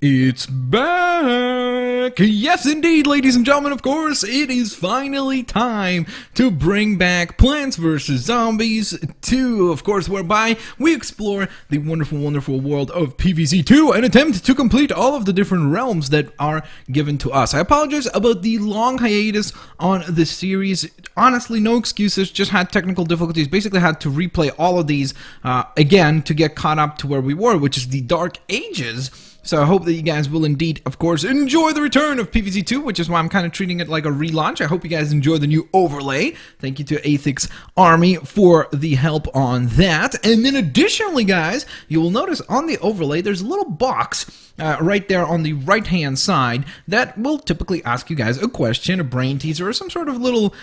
It's back! Yes, indeed, ladies and gentlemen, of course, it is finally time to bring back Plants vs. Zombies 2, of course, whereby we explore the wonderful, wonderful world of PvZ2 and attempt to complete all of the different realms that are given to us. I apologize about the long hiatus on the series. Honestly, no excuses, just had technical difficulties. Basically had to replay all of these again to get caught up to where we were, which is the Dark Ages. So I hope that you guys will indeed, of course, enjoy the return of PvZ2, which is why I'm kind of treating it like a relaunch. I hope you guys enjoy the new overlay. Thank you to Aethix Army for the help on that. And then additionally, guys, you will notice on the overlay, there's a little box right there on the right-hand side that will typically ask you guys a question, a brain teaser, or some sort of little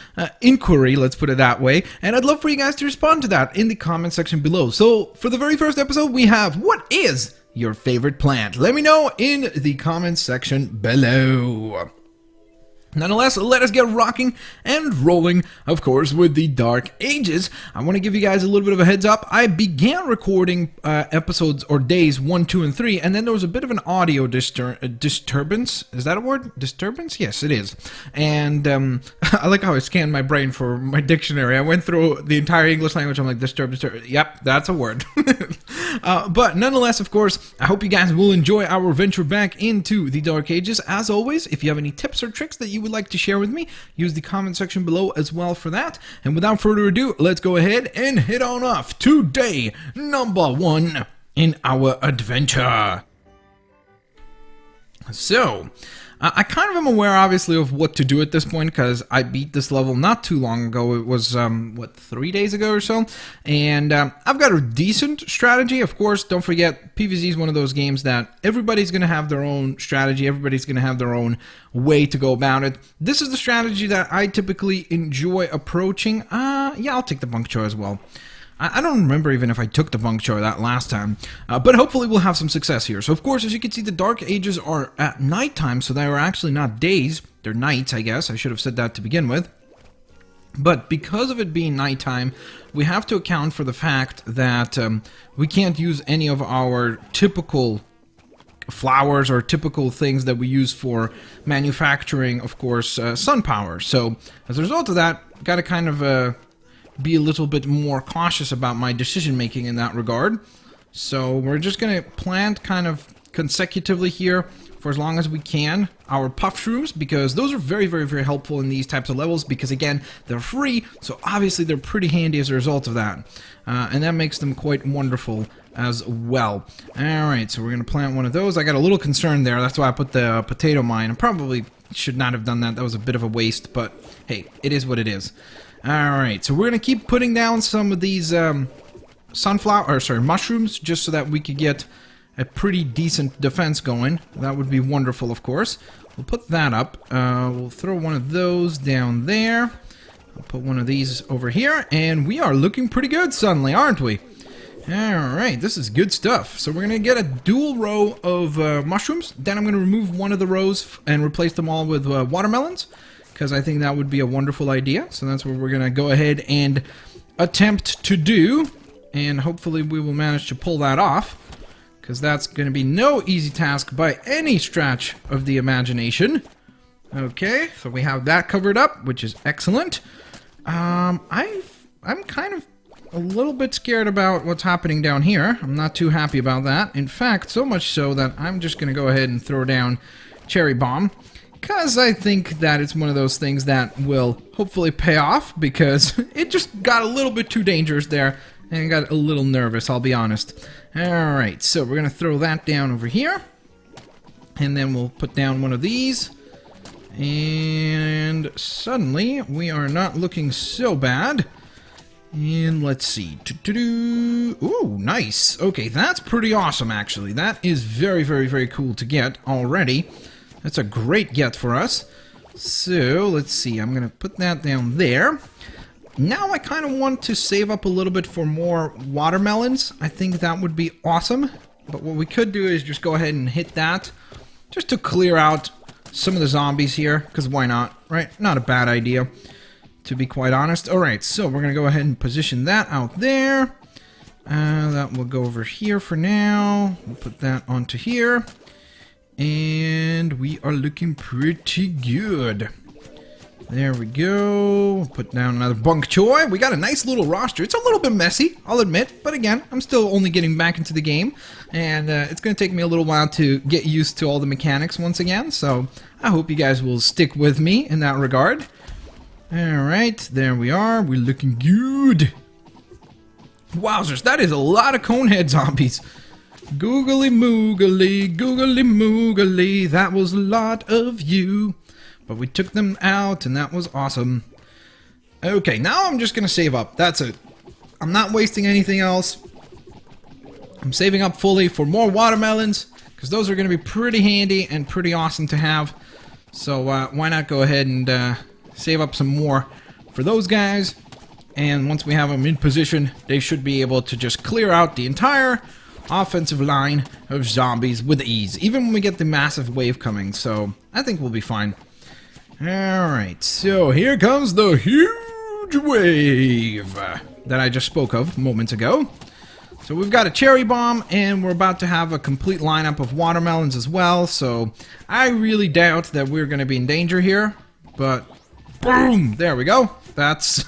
inquiry, let's put it that way. And I'd love for you guys to respond to that in the comment section below. So for the very first episode, we have, what is your favorite plant? Let me know in the comments section below. Nonetheless, let us get rocking and rolling, of course, with the Dark Ages. I want to give you guys a little bit of a heads up. I began recording episodes or days 1, 2, and 3, and then there was a bit of an audio disturbance. Is that a word? Disturbance? Yes, it is. And I like how I scanned my brain for my dictionary. I went through the entire English language. I'm like, disturb. Yep, that's a word. But nonetheless, of course, I hope you guys will enjoy our venture back into the Dark Ages. As always, if you have any tips or tricks that you would like to share with me, use the comment section below as well for that. And without further ado, let's go ahead and head on off to day number 1 in our adventure. So, I kind of am aware, obviously, of what to do at this point, because I beat this level not too long ago. It was, 3 days ago or so? And I've got a decent strategy. Of course, don't forget, PvZ is one of those games that everybody's going to have their own strategy. Everybody's going to have their own way to go about it. This is the strategy that I typically enjoy approaching. Yeah, I'll take the bunk choy as well. I don't remember even if I took the bunk choy that last time, but hopefully we'll have some success here. So of course, as you can see, the Dark Ages are at nighttime, so they are actually not days, they're nights, I guess. I should have said that to begin with. But because of it being nighttime, we have to account for the fact that we can't use any of our typical flowers or typical things that we use for manufacturing, of course, sun power. So as a result of that, got to kind of be a little bit more cautious about my decision making in that regard. So we're just gonna plant kind of consecutively here for as long as we can our puff shrooms, because those are very, very, very helpful in these types of levels, because again, they're free, so obviously they're pretty handy as a result of that. And that makes them quite wonderful as well. Alright, so we're gonna plant one of those. I got a little concerned there, that's why I put the potato mine. I probably should not have done that, that was a bit of a waste, but hey, it is what it is. Alright, so we're going to keep putting down some of these mushrooms, just so that we could get a pretty decent defense going. That would be wonderful, of course. We'll put that up. We'll throw one of those down there. I'll put one of these over here, and we are looking pretty good suddenly, aren't we? Alright, this is good stuff. So we're going to get a dual row of mushrooms. Then I'm going to remove one of the rows and replace them all with watermelons, because I think that would be a wonderful idea. So that's what we're going to go ahead and attempt to do. And hopefully we will manage to pull that off, because that's going to be no easy task by any stretch of the imagination. Okay, so we have that covered up, which is excellent. I'm kind of a little bit scared about what's happening down here. I'm not too happy about that. In fact, so much so that I'm just going to go ahead and throw down Cherry Bomb, because I think that it's one of those things that will hopefully pay off, because it just got a little bit too dangerous there, and I got a little nervous, I'll be honest. Alright, so we're going to throw that down over here, and then we'll put down one of these, and suddenly we are not looking so bad. And let's see. Ooh, nice. Okay, that's pretty awesome, actually. That is very, very, very cool to get already. That's a great get for us. So, let's see. I'm going to put that down there. Now I kind of want to save up a little bit for more watermelons. I think that would be awesome. But what we could do is just go ahead and hit that, just to clear out some of the zombies here, because why not, right? Not a bad idea, to be quite honest. Alright, so we're going to go ahead and position that out there. That will go over here for now. We'll put that onto here. And we are looking pretty good. There we go. Put down another bunk choy. We got a nice little roster. It's a little bit messy, I'll admit. But again, I'm still only getting back into the game. And it's going to take me a little while to get used to all the mechanics once again. So I hope you guys will stick with me in that regard. Alright, there we are. We're looking good. Wowzers, that is a lot of conehead zombies. Googly moogly, googly moogly. That was a lot of you. But we took them out, and that was awesome. Okay, now I'm just going to save up. That's it. I'm not wasting anything else. I'm saving up fully for more watermelons, because those are going to be pretty handy and pretty awesome to have. So why not go ahead and save up some more for those guys. And once we have them in position, they should be able to just clear out the entire offensive line of zombies with ease. Even when we get the massive wave coming. So I think we'll be fine. Alright, so here comes the huge wave that I just spoke of moments ago. So we've got a cherry bomb, and we're about to have a complete lineup of watermelons as well, so I really doubt that we're going to be in danger here, but boom! There we go. That's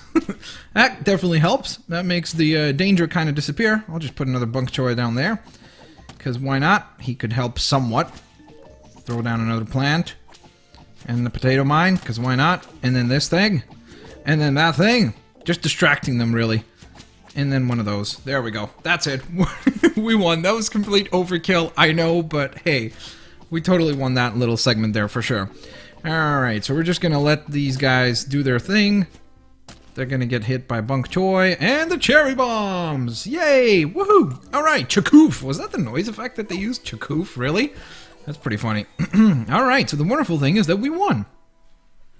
that definitely helps. That makes the danger kind of disappear. I'll just put another bunk choy down there, because why not? He could help somewhat. Throw down another plant. And the potato mine, because why not? And then this thing. And then that thing. Just distracting them, really. And then one of those. There we go. That's it. We won. That was complete overkill, I know, but hey. We totally won that little segment there, for sure. Alright, so we're just going to let these guys do their thing. They're going to get hit by bunk choy. And the cherry bombs! Yay! Woohoo! Alright, chakoof. Was that the noise effect that they used? Chakoof, really? That's pretty funny. Alright, so the wonderful thing is that we won.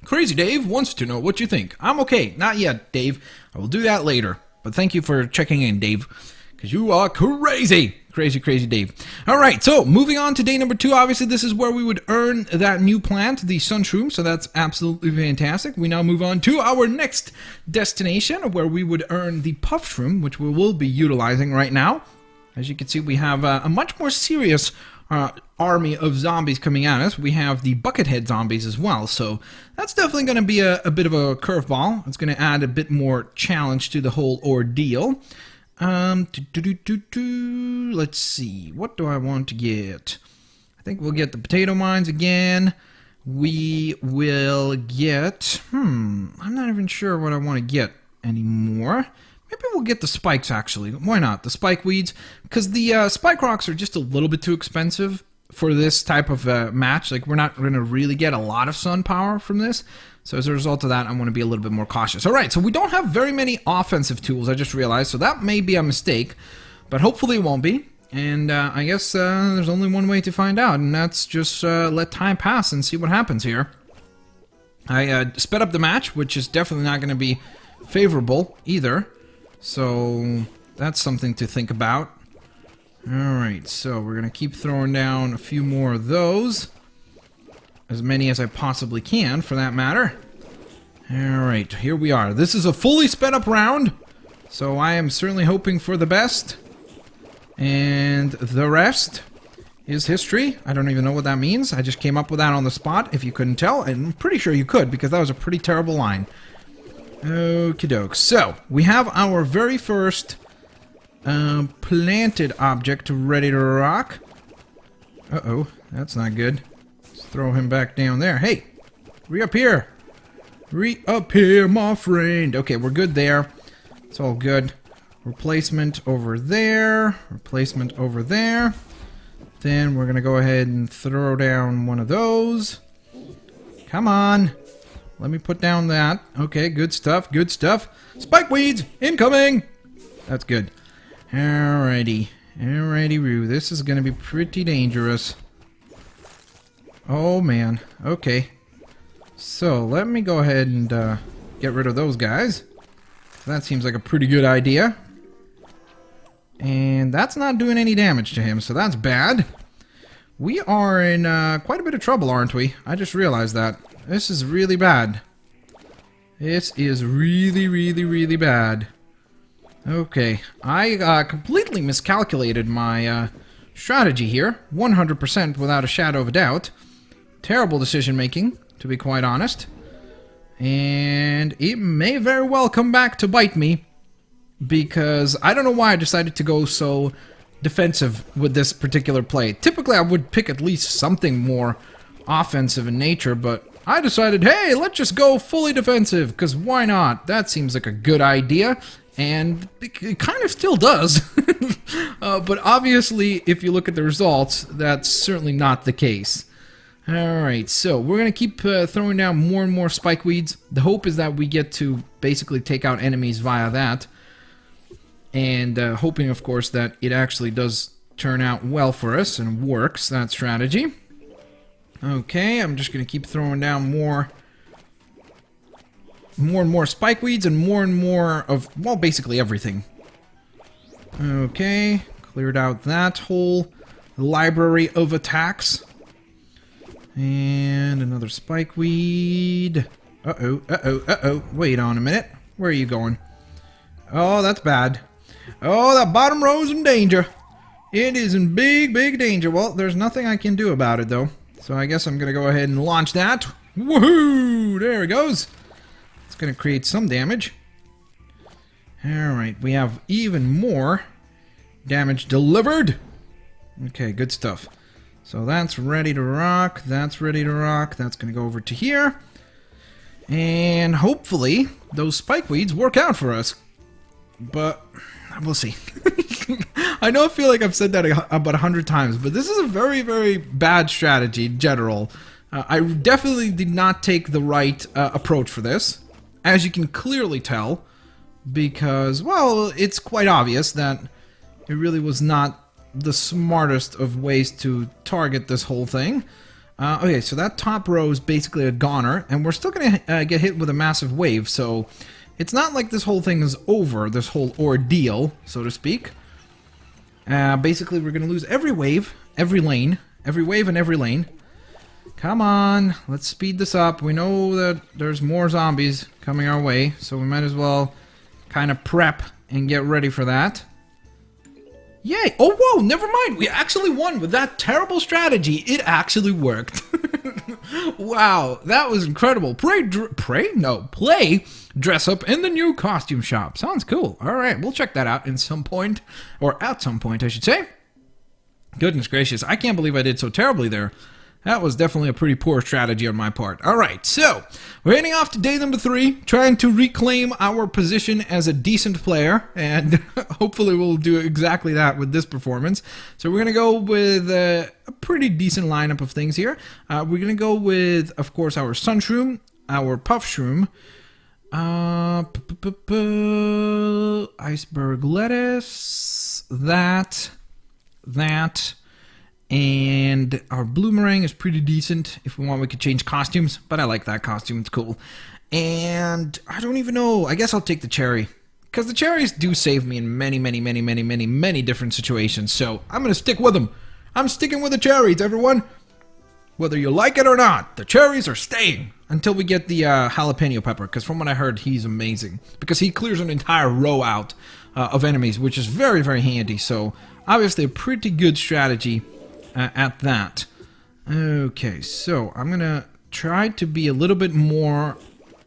Crazy Dave wants to know what you think. I'm okay. Not yet, Dave. I will do that later. But thank you for checking in, Dave. Because you are crazy. Crazy, crazy Dave. Alright, so moving on to day number 2. Obviously, this is where we would earn that new plant, the Sunshroom. So that's absolutely fantastic. We now move on to our next destination, where we would earn the Puffshroom, which we will be utilizing right now. As you can see, we have a much more serious army of zombies coming at us. We have the Buckethead zombies as well, so that's definitely going to be a bit of a curveball. It's going to add a bit more challenge to the whole ordeal. Let's see, what do I want to get? I think we'll get the potato mines again. We will get, I'm not even sure what I want to get anymore. Maybe we'll get the spikes, actually. Why not? The spike weeds. Because the spike rocks are just a little bit too expensive for this type of match. Like, we're not going to really get a lot of sun power from this. So as a result of that, I want to be a little bit more cautious. Alright, so we don't have very many offensive tools, I just realized. So that may be a mistake. But hopefully it won't be. And I guess there's only one way to find out. And that's just let time pass and see what happens here. I sped up the match, which is definitely not going to be favorable either. So that's something to think about. Alright, so we're going to keep throwing down a few more of those. As many as I possibly can, for that matter. Alright, here we are. This is a fully sped up round. So I am certainly hoping for the best. And the rest is history. I don't even know what that means. I just came up with that on the spot, if you couldn't tell. And I'm pretty sure you could, because that was a pretty terrible line. Okie doke. So, we have our very first planted object ready to rock. Uh-oh, that's not good. Let's throw him back down there. Hey, reappear. Reappear, my friend. Okay, we're good there. It's all good. Replacement over there. Replacement over there. Then we're going to go ahead and throw down one of those. Come on. Let me put down that. Okay, good stuff, good stuff. Spike weeds, incoming! That's good. Alrighty. Alrighty, Roo. This is going to be pretty dangerous. Oh, man. Okay. So, let me go ahead and get rid of those guys. That seems like a pretty good idea. And that's not doing any damage to him, so that's bad. We are in quite a bit of trouble, aren't we? I just realized that. This is really bad. This is really, really, really bad. Okay. I completely miscalculated my strategy here. 100% without a shadow of a doubt. Terrible decision making, to be quite honest. And it may very well come back to bite me, because I don't know why I decided to go so defensive with this particular play. Typically I would pick at least something more offensive in nature, but I decided, hey, let's just go fully defensive, because why not? That seems like a good idea, and it kind of still does. But obviously, if you look at the results, that's certainly not the case. Alright, so we're going to keep throwing down more and more spike weeds. The hope is that we get to basically take out enemies via that. And hoping, of course, that it actually does turn out well for us and works, that strategy. Okay, I'm just going to keep throwing down more and more spike weeds and more of, well, basically everything. Okay, cleared out that whole library of attacks. And another spike weed. Uh-oh. Wait on a minute. Where are you going? Oh, that's bad. Oh, that bottom row is in danger. It is in big, big danger. Well, there's nothing I can do about it, though. So I guess I'm going to go ahead and launch that. Woohoo! There it goes. It's going to create some damage. Alright, we have even more damage delivered. Okay, good stuff. So that's ready to rock. That's ready to rock. That's going to go over to here. And hopefully those spike weeds work out for us. But we'll see. I know I feel like I've said that about 100 times, but this is a very, very bad strategy in general. I definitely did not take the right approach for this, as you can clearly tell, because, well, it's quite obvious that it really was not the smartest of ways to target this whole thing. Okay, so that top row is basically a goner, and we're still going to get hit with a massive wave, so it's not like this whole thing is over, this whole ordeal, so to speak. Basically, we're going to lose every wave, every lane, every wave and every lane. Come on, let's speed this up. We know that there's more zombies coming our way, so we might as well kind of prep and get ready for that. Yay! Oh, whoa, never mind. We actually won with that terrible strategy. It actually worked. Wow, that was incredible. Play dress up in the new costume shop. Sounds cool. All right, we'll check that out in some point, or at some point, I should say. Goodness gracious, I can't believe I did so terribly there. That was definitely a pretty poor strategy on my part. Alright, so we're heading off to day number 3, trying to reclaim our position as a decent player, and hopefully we'll do exactly that with this performance. So we're going to go with a pretty decent lineup of things here. We're going to go with, of course, our Sun Shroom, our Puff Shroom, Iceberg Lettuce, that, and our Bloomerang is pretty decent. If we want, we could change costumes, but I like that costume. It's cool. And I don't even know. I guess I'll take the cherry, because the cherries do save me in many different situations. So I'm going to stick with them. I'm sticking with the cherries, everyone. Whether you like it or not, the cherries are staying until we get the jalapeno pepper, because from what I heard, he's amazing. Because he clears an entire row out of enemies, which is very, very handy. So obviously a pretty good strategy at that. Okay, so I'm gonna try to be a little bit more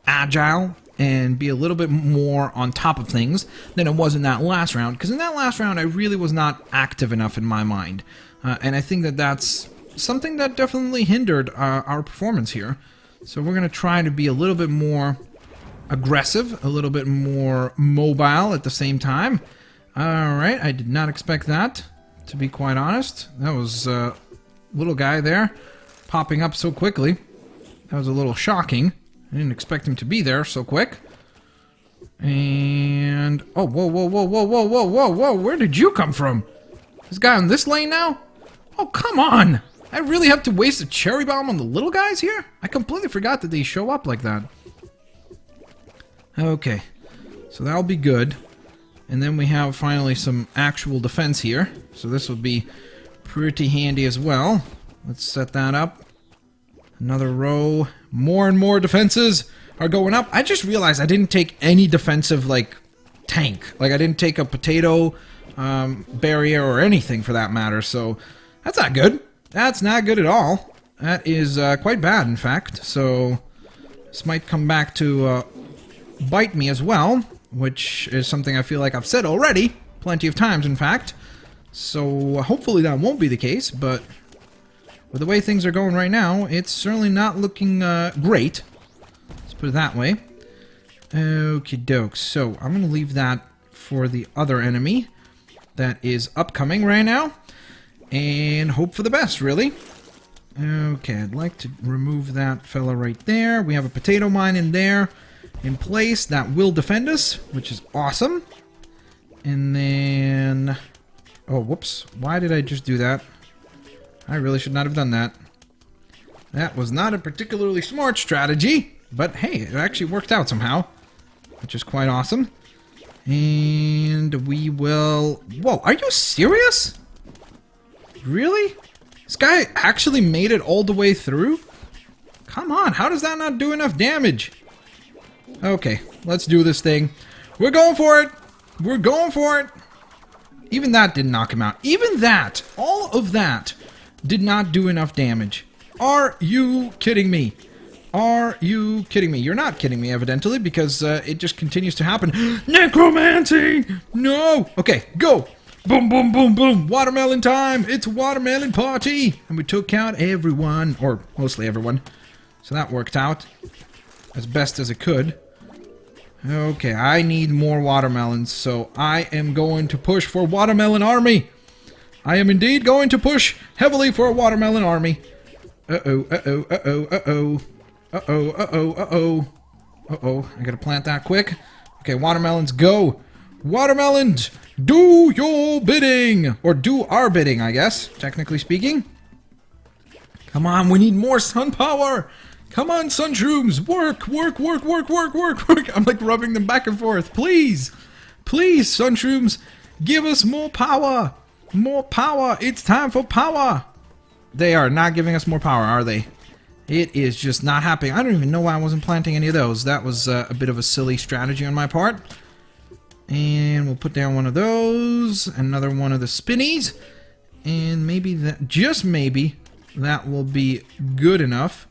agile and be a little bit more on top of things than it was in that last round, because in that last round I really was not active enough in my mind, and I think that that's something that definitely hindered our performance here. So we're gonna try to be a little bit more aggressive, a little bit more mobile at the same time. Alright, I did not expect that, to be quite honest. That was a little guy there popping up so quickly. That was a little shocking. I didn't expect him to be there so quick. And oh, whoa, where did you come from? This guy on this lane now? Oh, come on! I really have to waste a cherry bomb on the little guys here? I completely forgot that they show up like that. Okay, so that'll be good. And then we have finally some actual defense here. So this will be pretty handy as well. Let's set that up. Another row. More and more defenses are going up. I just realized I didn't take any defensive, like, tank. Like, I didn't take a potato barrier or anything for that matter, so that's not good. That's not good at all. That is quite bad, in fact, so this might come back to bite me as well, which is something I feel like I've said already, plenty of times, in fact. So hopefully that won't be the case, but with the way things are going right now, it's certainly not looking great. Let's put it that way. Okie doke. So I'm going to leave that for the other enemy that is upcoming right now, and hope for the best, really. Okay, I'd like to remove that fella right there. We have a potato mine in there in place that will defend us, which is awesome. And then... oh, whoops. Why did I just do that? I really should not have done that. That was not a particularly smart strategy, but hey, it actually worked out somehow, which is quite awesome. And we will... whoa, are you serious? Really? This guy actually made it all the way through? Come on, how does that not do enough damage? Okay, let's do this thing. We're going for it! We're going for it! Even that didn't knock him out. Even that, all of that, did not do enough damage. Are you kidding me? Are you kidding me? You're not kidding me, evidently, because it just continues to happen. Necromancy! No! Okay, go! Boom, boom, boom, boom! Watermelon time! It's watermelon party! And we took out everyone, or mostly everyone. So that worked out as best as it could. Okay, I need more watermelons, so I am going to push for Watermelon Army! I am indeed going to push heavily for a Watermelon Army. Uh-oh, uh-oh, uh-oh, uh-oh. Uh-oh, uh-oh, uh-oh. Uh-oh, I gotta plant that quick. Okay, watermelons, go! Watermelons, do your bidding! Or do our bidding, I guess, technically speaking. Come on, we need more sun power! Come on, sun shrooms, work, work, work, work, work, work, work! I'm like rubbing them back and forth. Please! Please, sun shrooms, give us more power! More power! It's time for power! They are not giving us more power, are they? It is just not happening. I don't even know why I wasn't planting any of those. That was a bit of a silly strategy on my part. And we'll put down one of those. Another one of the spinnies. And maybe that, just maybe, that will be good enough.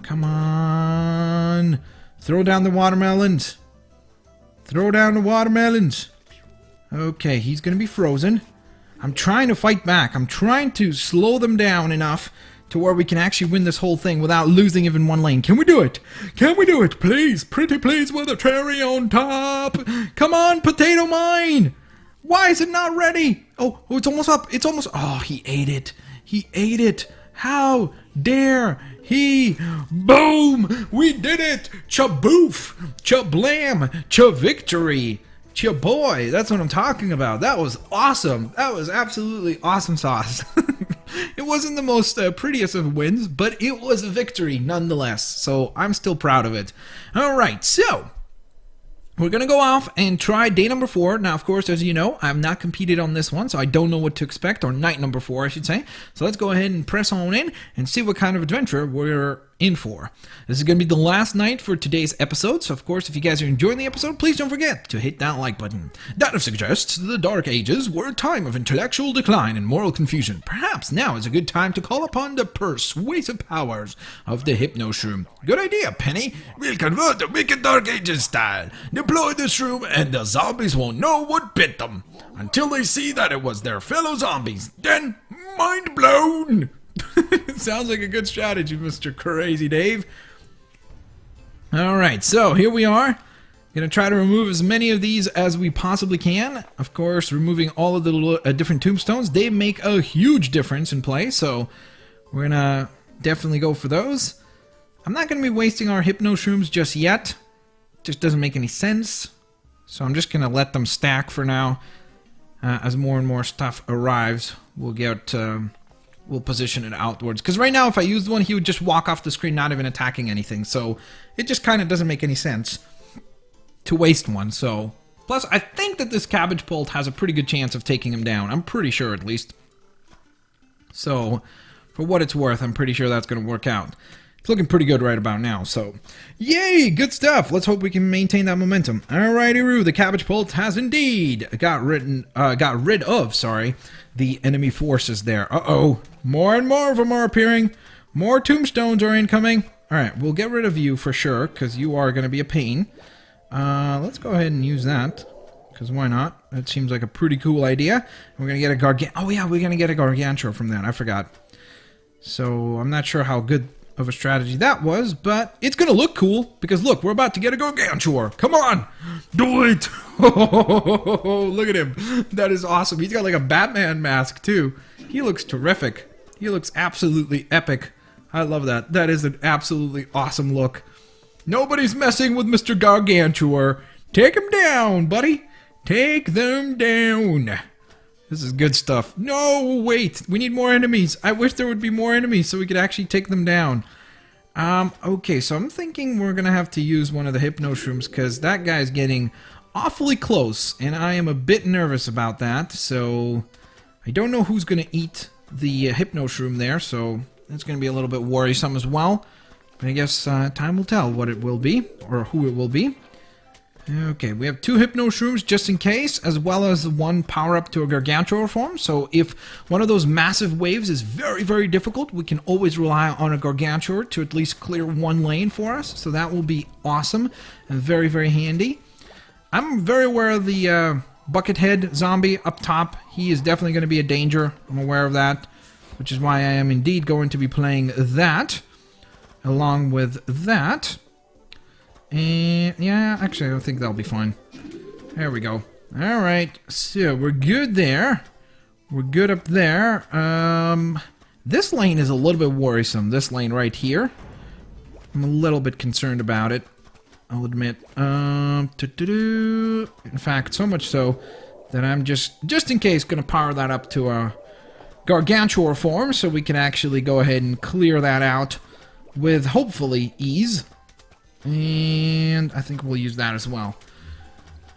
Come on. Throw down the watermelons. Throw down the watermelons. Okay, he's going to be frozen. I'm trying to fight back. I'm trying to slow them down enough to where we can actually win this whole thing without losing even one lane. Can we do it? Can we do it? Please, pretty please, with a cherry on top. Come on, potato mine. Why is it not ready? Oh, it's almost up. It's almost... oh, he ate it. He ate it. How dare he? Boom! We did it! Cha-boof! Cha-blam! Cha-victory! Cha-boy! That's what I'm talking about. That was awesome. That was absolutely awesome sauce. It wasn't the most prettiest of wins, but it was a victory nonetheless, so I'm still proud of it. Alright, so we're going to go off and try day number 4. Now, of course, as you know, I've not competed on this one, so I don't know what to expect, or night number 4, I should say. So let's go ahead and press on in and see what kind of adventure we're in for. This is going to be the last night for today's episode, so of course, if you guys are enjoying the episode, please don't forget to hit that like button. Data suggests the Dark Ages were a time of intellectual decline and moral confusion. Perhaps now is a good time to call upon the persuasive powers of the Hypno Shroom. Good idea, Penny. We'll convert the wicked Dark Ages style. Deploy the shroom and the zombies won't know what bit them until they see that it was their fellow zombies. Then, mind blown! Sounds like a good strategy, Mr. Crazy Dave. Alright, so here we are. Gonna try to remove as many of these as we possibly can. Of course, removing all of the different tombstones. They make a huge difference in play, so we're gonna definitely go for those. I'm not gonna be wasting our Hypno Shrooms just yet. Just doesn't make any sense. So I'm just gonna let them stack for now. As more and more stuff arrives, we'll get... we'll position it outwards. Because right now, if I used one, he would just walk off the screen, not even attacking anything. So it just kind of doesn't make any sense to waste one. So plus, I think that this cabbage pult has a pretty good chance of taking him down. I'm pretty sure, at least. So for what it's worth, I'm pretty sure that's going to work out. It's looking pretty good right about now, so yay, good stuff. Let's hope we can maintain that momentum. Alrighty-roo, the cabbage pult has indeed got rid of the enemy forces there. Uh-oh, more and more of them are appearing. More tombstones are incoming. Alright, we'll get rid of you for sure, because you are going to be a pain. Let's go ahead and use that, because why not? That seems like a pretty cool idea. We're going to get a oh yeah, we're going to get a Gargantuar from that, I forgot. So, I'm not sure how good of a strategy that was, but it's gonna look cool, because look, we're about to get a Gargantuar. Come on! Do it! Look at him. That is awesome. He's got like a Batman mask, too. He looks terrific. He looks absolutely epic. I love that. That is an absolutely awesome look. Nobody's messing with Mr. Gargantuar. Take him down, buddy. Take them down. This is good stuff. No, wait. We need more enemies. I wish there would be more enemies so we could actually take them down. Okay, so I'm thinking we're going to have to use one of the Hypno Shrooms because that guy's getting awfully close, and I am a bit nervous about that. So I don't know who's going to eat the Hypno Shroom there, so it's going to be a little bit worrisome as well. But I guess time will tell what it will be, or who it will be. Okay, we have 2 Hypno Shrooms just in case, as well as 1 power-up to a Gargantuar form. So if one of those massive waves is very, very difficult, we can always rely on a Gargantuar to at least clear 1 lane for us. So that will be awesome and very, very handy. I'm very aware of the Buckethead zombie up top. He is definitely going to be a danger. I'm aware of that, which is why I am indeed going to be playing that along with that. And yeah, actually I think that'll be fine. There we go. Alright, so we're good there. We're good up there. This lane is a little bit worrisome. This lane right here. I'm a little bit concerned about it, I'll admit. In fact, so much so that I'm just in case gonna power that up to a Gargantuar form so we can actually go ahead and clear that out with hopefully ease. And I think we'll use that as well.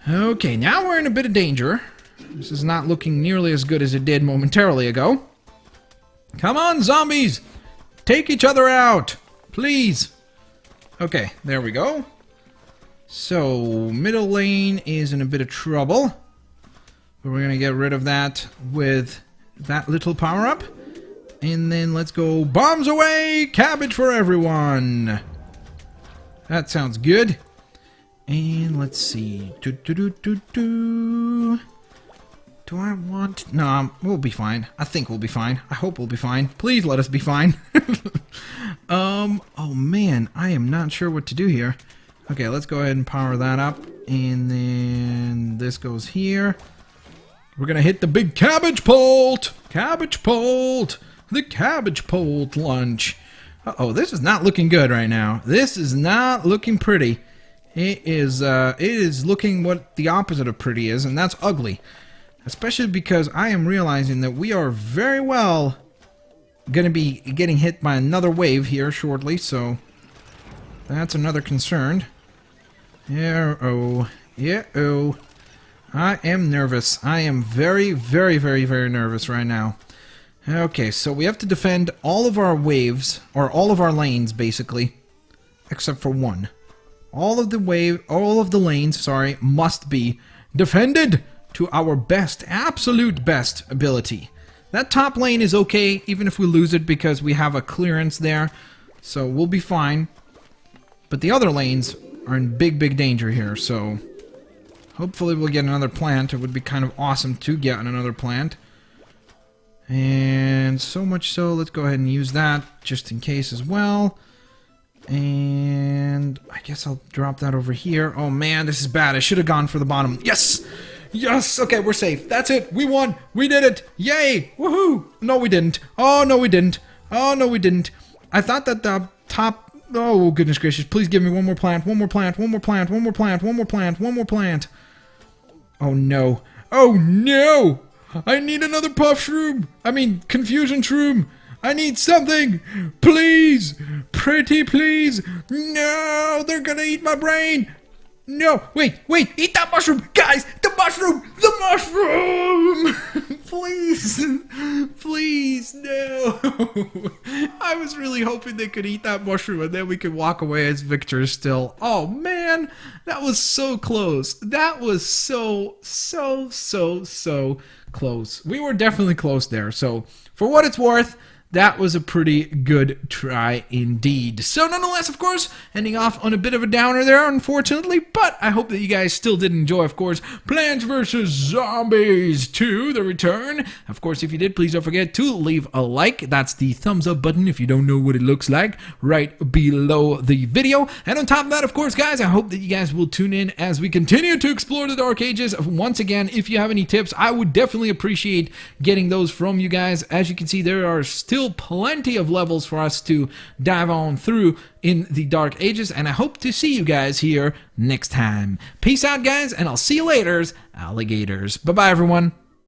Okay, now we're in a bit of danger. This is not looking nearly as good as it did momentarily ago. Come on, zombies! Take each other out! Please! Okay, there we go. So, middle lane is in a bit of trouble. But we're gonna get rid of that with that little power-up. And then let's go bombs away! Cabbage for everyone! That sounds good. And let's see. Do I want... No, we'll be fine. I think we'll be fine. I hope we'll be fine. Please let us be fine. Oh man, I am not sure what to do here. Okay, let's go ahead and power that up. And then this goes here. We're gonna hit the big cabbage pult! Cabbage pult! The cabbage pult lunch. Uh-oh, this is not looking good right now. This is not looking pretty. It is looking what the opposite of pretty is, and that's ugly. Especially because I am realizing that we are very well going to be getting hit by another wave here shortly, so that's another concern. Yeah-oh. Yeah-oh. I am nervous. I am very, very, very, very nervous right now. Okay, so we have to defend all of our waves, or all of our lanes, basically, except for one. All of the lanes, sorry, must be defended to our best, absolute best ability. That top lane is okay, even if we lose it, because we have a clearance there, so we'll be fine. But the other lanes are in big, big danger here, so hopefully we'll get another plant. It would be kind of awesome to get another plant. And so much so, let's go ahead and use that just in case as well. And I guess I'll drop that over here. Oh man, this is bad. I should have gone for the bottom. Yes! Yes! Okay, we're safe. That's it. We won. We did it. Yay! Woohoo! No, we didn't. Oh, no, we didn't. Oh, no, we didn't. I thought that the top... Oh, goodness gracious. Please give me one more plant. One more plant. One more plant. One more plant. One more plant. One more plant. Oh, no. Oh, no! I need another puff shroom. I mean, confusion shroom. I need something. Please. Pretty please. No, they're gonna eat my brain. No, wait, eat that mushroom. Guys, the mushroom. Please. Please, no. I was really hoping they could eat that mushroom and then we could walk away as victors still. Oh man, that was so close. That was so close. We were definitely close there. So for what it's worth, that was a pretty good try indeed. So nonetheless, of course, ending off on a bit of a downer there, unfortunately, but I hope that you guys still did enjoy, of course, Plants vs. Zombies 2, The Return. Of course, if you did, please don't forget to leave a like. That's the thumbs up button if you don't know what it looks like, right below the video. And on top of that, of course, guys, I hope that you guys will tune in as we continue to explore the Dark Ages. Once again, if you have any tips, I would definitely appreciate getting those from you guys. As you can see, there are still plenty of levels for us to dive on through in the Dark Ages, and I hope to see you guys here next time. Peace out, guys, and I'll see you later, alligators. Bye-bye, everyone.